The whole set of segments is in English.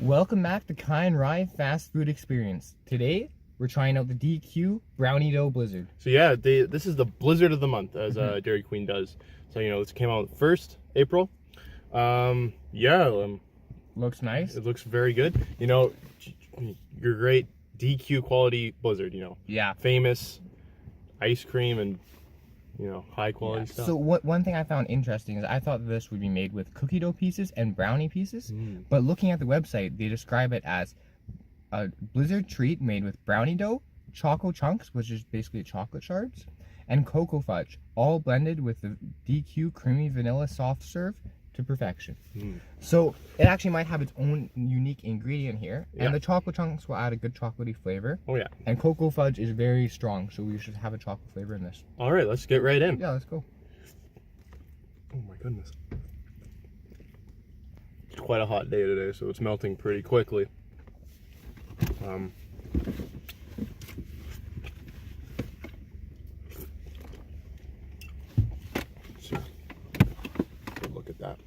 Welcome back to Kai and Rye Fast Food Experience. Today, we're trying out the DQ Brownie Dough Blizzard. So yeah, this is the Blizzard of the month, as Dairy Queen does. So, this came out 1st April. Looks nice. It looks very good. Your great DQ quality Blizzard, Yeah. famous ice cream and, high quality stuff. So one thing I found interesting is I thought this would be made with cookie dough pieces and brownie pieces. But looking at the website, they describe it as a Blizzard treat made with brownie dough, choco chunks, which is basically chocolate shards, and cocoa fudge, all blended with the DQ creamy vanilla soft serve to perfection. So it actually might have its own unique ingredient here, and the chocolate chunks will add a good chocolatey flavor. Oh yeah. And cocoa fudge is very strong, so we should have a chocolate flavor in this. All right, let's get right in. Yeah, let's go. Oh my goodness. It's quite a hot day today, so it's melting pretty quickly. So, look at that.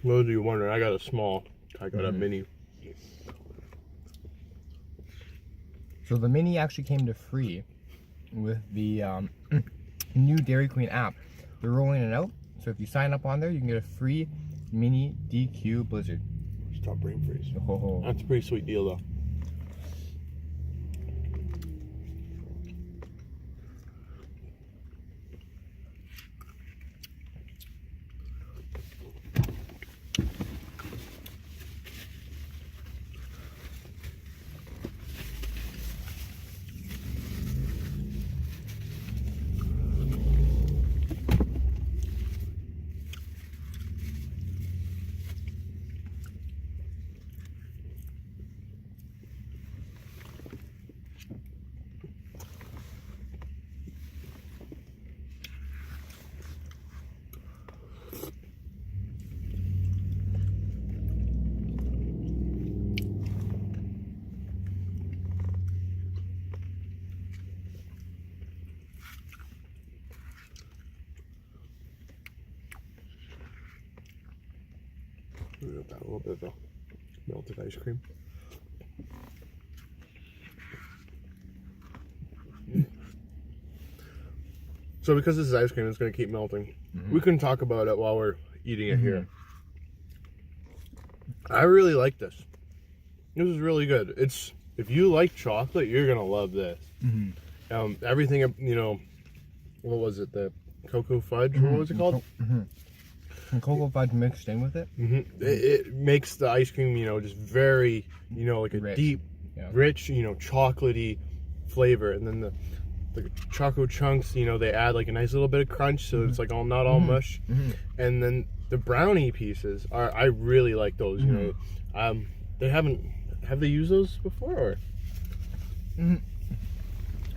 For those of you wondering, I got a small. I got a mini. So the mini actually came to free with the new Dairy Queen app. They're rolling it out, so if you sign up on there, you can get a free mini DQ Blizzard. Stop brain freeze. Oh. That's a pretty sweet deal, though. We got that little bit of the melted ice cream. So because this is ice cream, it's going to keep melting. We can talk about it while we're eating it here. I really like this. This is really good. It's, if you like chocolate, you're going to love this. Everything, what was it? The cocoa fudge? What was it called? And cocoa fudge mixed in with it. It makes the ice cream, just very, like a rich. deep, rich, chocolatey flavor. And then the choco chunks, they add like a nice little bit of crunch, so it's like not all mush. And then the brownie pieces I really like those. Have they used those before? Or?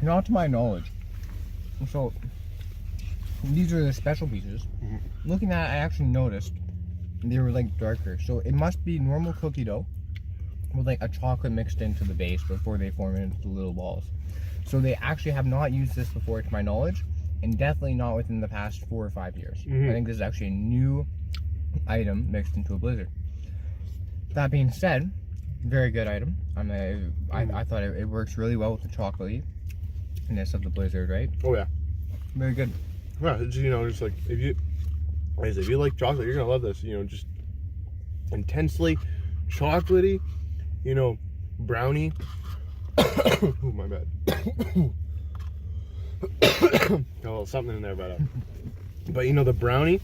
Not to my knowledge. So these are the special pieces. Looking at it, I actually noticed they were like darker. So it must be normal cookie dough with like a chocolate mixed into the base before they form into the little balls. So they actually have not used this before to my knowledge, and definitely not within the past 4 or 5 years. I think this is actually a new item mixed into a Blizzard. That being said, very good item. I thought it works really well with the chocolatey-ness of the Blizzard, right? Oh yeah. Very good. Yeah, it's, just like if you Guys, if you like chocolate, you're gonna love this. You know, just intensely chocolatey. You know, brownie. Oh, my bad. Got a little something in there, but you know, the brownie,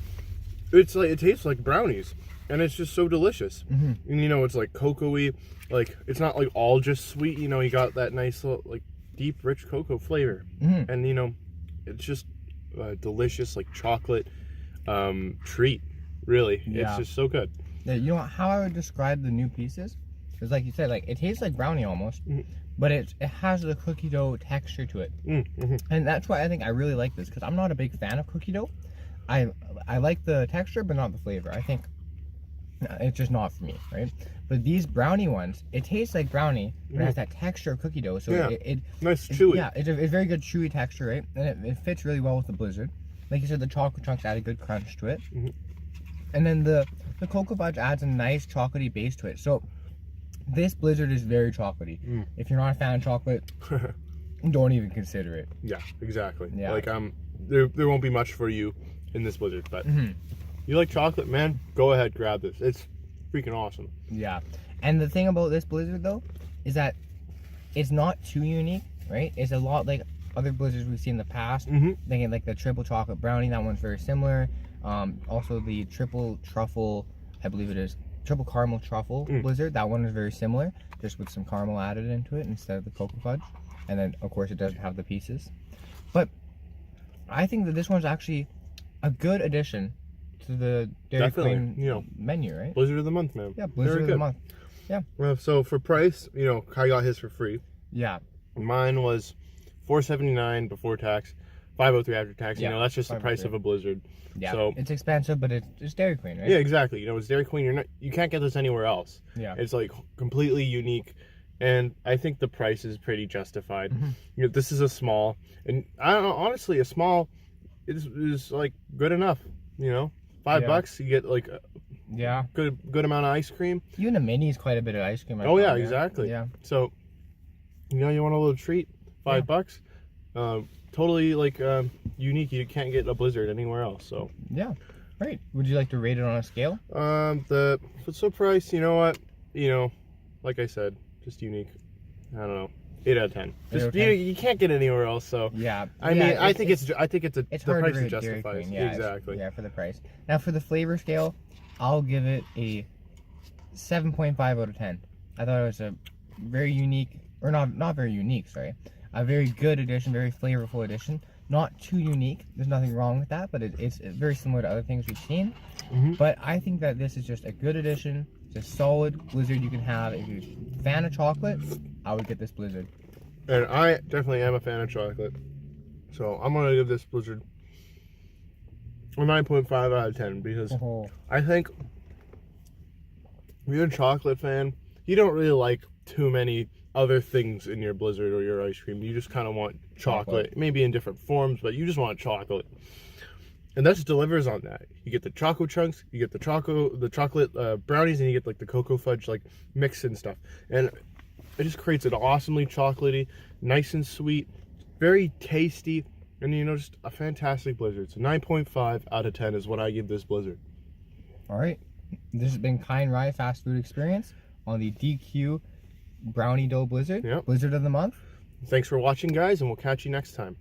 it's like, it tastes like brownies, and it's just so delicious. And you know, it's like cocoa-y, like it's not like all just sweet. You know, you got that nice little like deep, rich cocoa flavor, and you know, it's just a delicious like chocolate treat. Really, it's just so good. Yeah, you know how I would describe the new pieces? It's like you said, like it tastes like brownie almost, but it has the cookie dough texture to it, and that's why I think I really like this, because I'm not a big fan of cookie dough. I like the texture, but not the flavor. I think it's just not for me, right? But these brownie ones, it tastes like brownie, but it has that texture of cookie dough. So it nice chewy. Yeah, it's a very good chewy texture, right? And it fits really well with the Blizzard. Like you said, the chocolate chunks add a good crunch to it, and then the cocoa fudge adds a nice chocolatey base to it. So this Blizzard is very chocolatey. If you're not a fan of chocolate, don't even consider it. Yeah, exactly. Yeah. Like there won't be much for you in this Blizzard, but you like chocolate, man, go ahead, grab this. It's freaking awesome. Yeah. And the thing about this Blizzard though is that it's not too unique, right? It's a lot like other Blizzards we've seen in the past. Thinking like the triple chocolate brownie, that one's very similar. Also the triple truffle, I believe it is triple caramel truffle Blizzard, that one is very similar, just with some caramel added into it instead of the cocoa fudge. And then of course it doesn't have the pieces. But I think that this one's actually a good addition to the Dairy Queen, you know, menu, right? Blizzard of the month, man. Yeah, Blizzard of the month. Yeah. So for price, you know, Kai got his for free. Yeah. Mine was $4.79 before tax, $5.03 after tax. Yeah, you know, that's just the price of a Blizzard. Yeah. So it's expensive, but it's Dairy Queen, right? yeah, exactly. You know, it's Dairy Queen. You can't get this anywhere else. Yeah. It's like completely unique, and I think the price is pretty justified. You know, this is a small, and I don't know, honestly, a small is like good enough. You know, $5 you get like a good amount of ice cream. Even a mini is quite a bit of ice cream. Oh yeah, exactly. Yeah. So you know, you want a little treat, $5. Totally like unique. You can't get a Blizzard anywhere else. So yeah, right. Would you like to rate it on a scale? The price, you know what, you know, like I said, just unique. I don't know, 8 out of 10. Just you can't get anywhere else. So yeah, I mean, I think it's the price is Dairy justified. Queen, yeah, exactly. Yeah, for the price. Now for the flavor scale, I'll give it a 7.5 out of 10. I thought it was a very unique, or not very unique, sorry. A very good addition, very flavorful addition. Not too unique. There's nothing wrong with that, but it's very similar to other things we've seen. But I think that this is just a good addition. It's a solid Blizzard you can have. If you're a fan of chocolate, I would get this Blizzard. And I definitely am a fan of chocolate. So I'm going to give this Blizzard a 9.5 out of 10 because I think if you're a chocolate fan, you don't really like too many other things in your Blizzard or your ice cream. You just kind of want chocolate, maybe in different forms, but you just want chocolate. And that just delivers on that. You get the choco chunks, you get the chocolate brownies, and you get like the cocoa fudge like mix and stuff. And it just creates an awesomely chocolatey, nice and sweet, very tasty, and you know, just a fantastic Blizzard. So 9.5 out of 10 is what I give this Blizzard. All right. This has been Kai and Rye Fast Food Experience on the DQ Brownie Dough Blizzard. Blizzard of the month. Thanks for watching, guys, and we'll catch you next time.